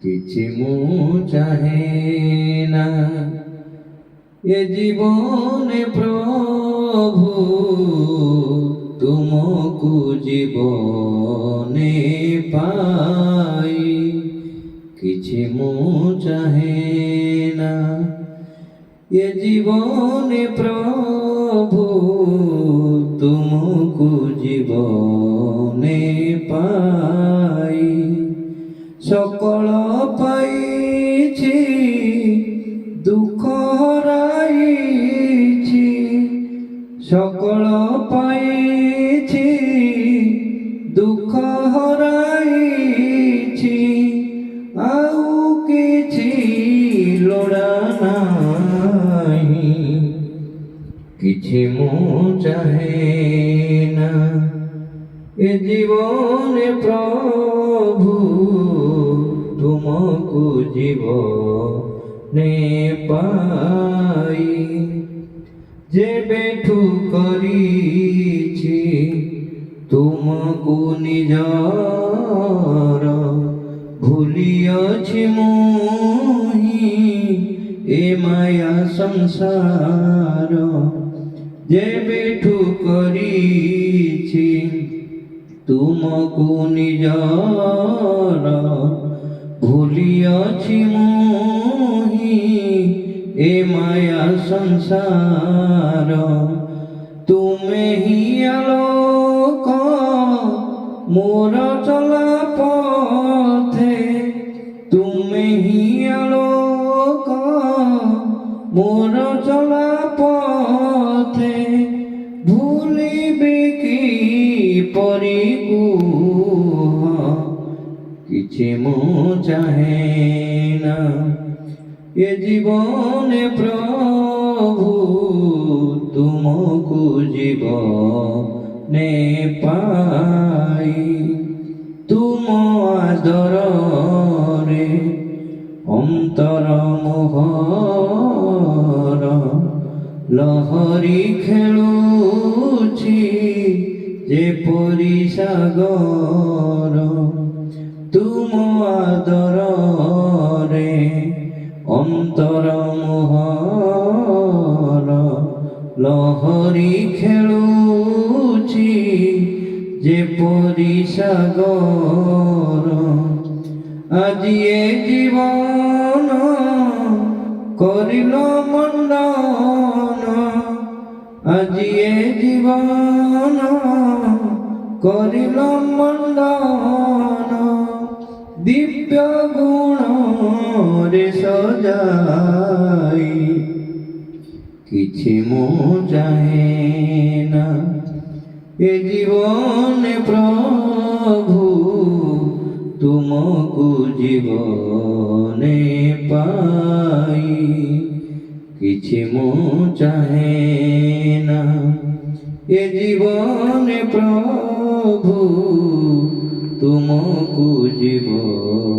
କିଛି ମୁଁ ଚାହେଁ ନା ଏ ଜୀବନେ ପ୍ରଭୁ ତୁମକୁ ଜୀବନେ ପାଇ। କିଛି ମୁଁ ଚାହେଁ ନା ଏ ଜୀବନେ ପ୍ରଭୁ ତୁମକୁ ଜୀବନେ ପାଇ। সকল পাইছি দুঃখ হরাইছি, সকল পাইছি দুঃখ হরাইছি, আউ কিছু লোড়া নাহি। কিছু মু চাহে না এ জীবনে প্রভু তুমকু জীবনে পাই। যেবেঠু করিছি তুমকু নিজর, ভুলিয়াছি মুহি এ মায়া সংসার। যেবেঠু করিছি তুমকু নিজর, ভুলিয়াছি মুহি এ মায়া সংসার। তুমে হি আলোক মোর চলা পথে, তুমে হি আলোক মোর চলা পথে, ভুলিবে কি পরি কুহ। কিছু মু চাহে না এ জীবনে প্রভু তুমকু জীবনে পাই। তুম আদরে অন্তর মোহর, লহরি খেলুছি যেপরি সাগর। তুম আদরে অন্তর মোহর, লহরি খেলুছি যেপরি সাগর। আজি এ জীবন করিল মণ্ডন, আজি এ জীবন করিল মণ্ডন। দিব্য গুণরে সজাই। কিছু মু চাহে না এ জীবনে প্রভু তুমকু জীবনে পাই। কিছু মু চাহে না এ জীবনে প্রভু তুমকু জীবনে